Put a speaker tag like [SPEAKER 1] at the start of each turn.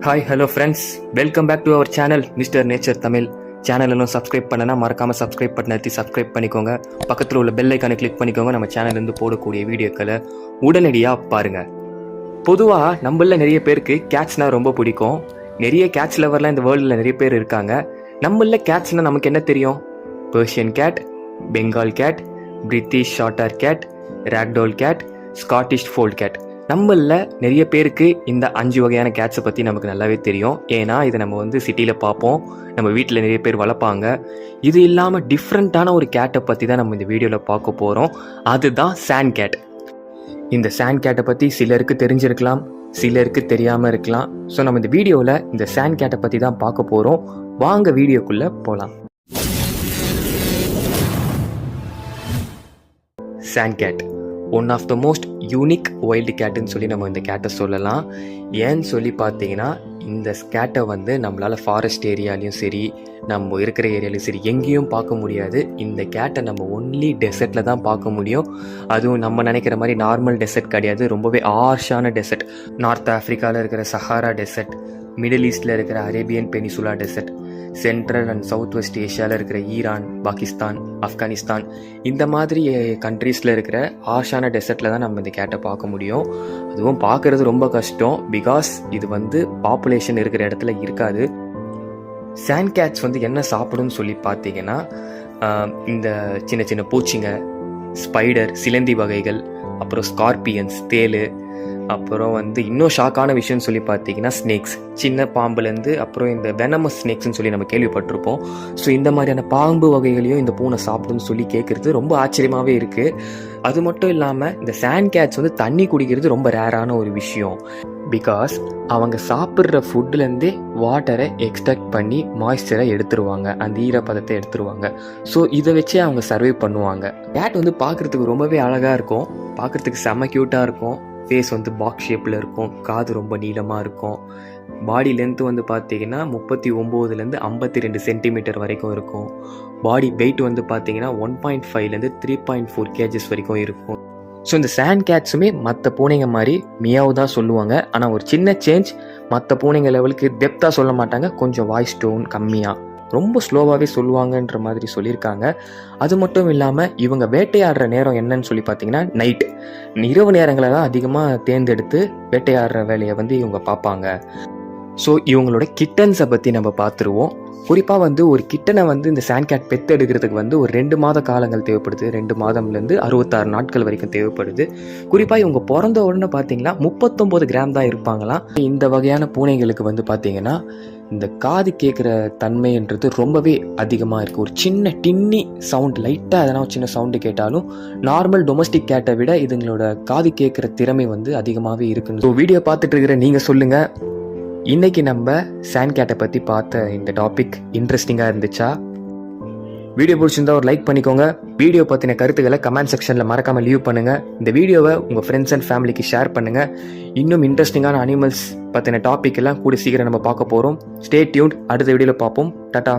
[SPEAKER 1] Hi hello friends, welcome back to our channel Mister Nature Tamil. Channel இன்னும் subscribe பண்ணனா மறக்காமல் subscribe button அழுத்தி subscribe பண்ணிக்கோங்க. பக்கத்தில் உள்ள பெல் ஐக்கானை கிளிக் பண்ணிக்கோங்க. நம்ம சேனல்லேருந்து போடக்கூடிய வீடியோக்களை உடனடியாக பாருங்கள். பொதுவாக நம்மள நிறைய பேருக்கு கேட்ஸ்னால் ரொம்ப பிடிக்கும். நிறைய கேட்ஸ் லவர்லாம் இந்த வேர்ல்டில் நிறைய பேர் இருக்காங்க. நம்மள கேட்ஸ்னால் நமக்கு என்ன தெரியும்? Persian cat, Bengal cat, British shorthair cat, ragdoll cat, Scottish fold cat. நம்மள நிறைய பேருக்கு இந்த 5 வகையான கேட்ஸை பற்றி நமக்கு நல்லாவே தெரியும். ஏன்னா இதை நம்ம சிட்டியில் பார்ப்போம், நம்ம வீட்டில் நிறைய பேர் வளர்ப்பாங்க. இது இல்லாமல் டிஃப்ரெண்ட்டான ஒரு கேட்டை பற்றி தான் நம்ம இந்த வீடியோவில் பார்க்க போகிறோம். அதுதான் சாண்ட் கேட். இந்த சாண்ட் கேட்டை பற்றி சிலருக்கு தெரிஞ்சிருக்கலாம், சிலருக்கு தெரியாமல் இருக்கலாம். ஸோ நம்ம இந்த வீடியோவில் இந்த சாண்ட் கேட்டை பற்றி தான் பார்க்க போகிறோம். வாங்க வீடியோக்குள்ளே போகலாம். Sand cat one of the most unique wild கேட்டுன்னு சொல்லி நம்ம இந்த கேட்டை சொல்லலாம். ஏன்னு சொல்லி பார்த்தீங்கன்னா, இந்த கேட்டை நம்மளால் ஃபாரஸ்ட் ஏரியாலையும் சரி, நம்ம இருக்கிற ஏரியாலையும் சரி எங்கேயும் பார்க்க முடியாது. இந்த கேட்டை நம்ம ஒன்லி டெசர்ட்டில் தான் பார்க்க முடியும். அதுவும் நம்ம நினைக்கிற மாதிரி நார்மல் டெசர்ட் கிடையாது, ரொம்பவே ஆர்ஷான டெசர்ட். நார்த் ஆஃப்ரிக்காவில் இருக்கிற சஹாரா டெசர்ட், மிடில் ஈஸ்டில் இருக்கிற Arabian peninsula desert, central and south west ஏஷியாவில் இருக்கிற ஈரான், பாகிஸ்தான், ஆப்கானிஸ்தான், இந்த மாதிரி கண்ட்ரீஸில் இருக்கிற ஆர்ஷான டெசர்ட்டில் தான் நம்ம இந்த கேட்டை பார்க்க முடியும். அதுவும் பார்க்குறது ரொம்ப கஷ்டம், பிகாஸ் இது பாப்புலேஷன் இருக்கிற இடத்துல இருக்காது. சாண்ட் கேட்ஸ் என்ன சாப்பிடும்னு சொல்லி பார்த்தீங்கன்னா, இந்த சின்ன சின்ன பூச்சிங்க, ஸ்பைடர், சிலந்தி வகைகள், அப்புறம் ஸ்கார்பியன்ஸ், தேள், அப்புறம் இன்னும் ஷாக்கான விஷயம்னு சொல்லி பார்த்தீங்கன்னா ஸ்னேக்ஸ், சின்ன பாம்புலேருந்து அப்புறம் இந்த வெனமஸ் ஸ்னேக்ஸ்ன்னு சொல்லி நம்ம கேள்விப்பட்டிருப்போம். ஸோ இந்த மாதிரியான பாம்பு வகைகளையும் இந்த பூனை சாப்பிடுன்னு சொல்லி கேட்குறது ரொம்ப ஆச்சரியமாகவே இருக்குது. அது மட்டும் இல்லாமல் இந்த சாண்ட் கேட்ஸ் தண்ணி குடிக்கிறது ரொம்ப ரேரான ஒரு விஷயம். பிகாஸ் அவங்க சாப்பிட்ற ஃபுட்லேருந்தே வாட்டரை எக்ஸ்ட்ராக்ட் பண்ணி மாய்ஸ்சரை எடுத்துருவாங்க, அந்த ஈரப்பதத்தை எடுத்துருவாங்க. ஸோ இதை வச்சே அவங்க சர்வை பண்ணுவாங்க. கேட் பார்க்குறதுக்கு ரொம்பவே அழகாக இருக்கும், பார்க்குறதுக்கு செம்ம க்யூட்டாக இருக்கும். ஃபேஸ் பாக்ஸ் ஷேப்பில் இருக்கும், காது ரொம்ப நீளமாக இருக்கும். பாடி லென்த்து பார்த்தீங்கன்னா 39லேருந்து 52 சென்டிமீட்டர் வரைக்கும் இருக்கும். பாடி வெயிட் பார்த்தீங்கன்னா 1.5லேருந்து 3.4 kgs வரைக்கும் இருக்கும். ஸோ இந்த சாண்ட் கேட்ஸுமே மற்ற பூனைங்க மாதிரி மியாவு தான் சொல்லுவாங்க. ஆனால் ஒரு சின்ன சேஞ்ச், மற்ற பூனைங்க லெவலுக்கு டெப்த்தாக சொல்ல மாட்டாங்க, கொஞ்சம் வாய்ஸ் டோன் கம்மியாக, ரொம்ப ஸ்லோவாகவே சொல்லுவாங்கன்ற மாதிரி சொல்லியிருக்காங்க. அது மட்டும் இல்லாமல் இவங்க வேட்டையாடுற நேரம் என்னன்னு சொல்லி பார்த்தீங்கன்னா நைட், இரவு நேரங்களை தான் அதிகமாக தேர்ந்தெடுத்து வேட்டையாடுற வேலையை இவங்க பார்ப்பாங்க. ஸோ இவங்களோட கிட்டன்ஸை பற்றி நம்ம பார்த்துருவோம். குறிப்பாக ஒரு கிட்டனை இந்த சாண்ட் கேட் பெத்து எடுக்கிறதுக்கு ஒரு 2 மாத காலங்கள் தேவைப்படுது. 2 மாதம்லேருந்து 66 நாட்கள் வரைக்கும் தேவைப்படுது. குறிப்பாக இவங்க பிறந்த உடனே பார்த்தீங்கன்னா 39 கிராம் தான் இருப்பாங்களாம். இந்த வகையான பூனைகளுக்கு பார்த்தீங்கன்னா இந்த காது கேட்குற தன்மைன்றது ரொம்பவே அதிகமாக இருக்குது. ஒரு சின்ன டின்னி சவுண்ட், லைட்டாக எதனா சின்ன சவுண்டு கேட்டாலும் நார்மல் டொமஸ்டிக் கேட்டை விட இதுங்களோட காது கேட்குற திறமை அதிகமாகவே இருக்குன்னு. ஸோ வீடியோ பார்த்துட்டு இருக்கிற நீங்கள் சொல்லுங்கள், இன்னைக்கு நம்ம சாண்ட் கேட்டை பற்றி பார்த்த இந்த டாபிக் இன்ட்ரெஸ்டிங்காக இருந்துச்சா? வீடியோ பிடிச்சிருந்தா ஒரு லைக் பண்ணிக்கோங்க. வீடியோ பற்றின கருத்துக்களை கமெண்ட் செக்ஷனில் மறக்காமல் லீவ் பண்ணுங்கள். இந்த வீடியோவை உங்கள் ஃப்ரெண்ட்ஸ் அண்ட் ஃபேமிலிக்கு ஷேர் பண்ணுங்கள். இன்னும் இன்ட்ரெஸ்டிங்கான அனிமல்ஸ் பற்றின டாபிக் எல்லாம் கூட சீக்கிரம் நம்ம பார்க்க போகிறோம். Stay tuned. அடுத்த வீடியோவில் பார்ப்போம். டாடா.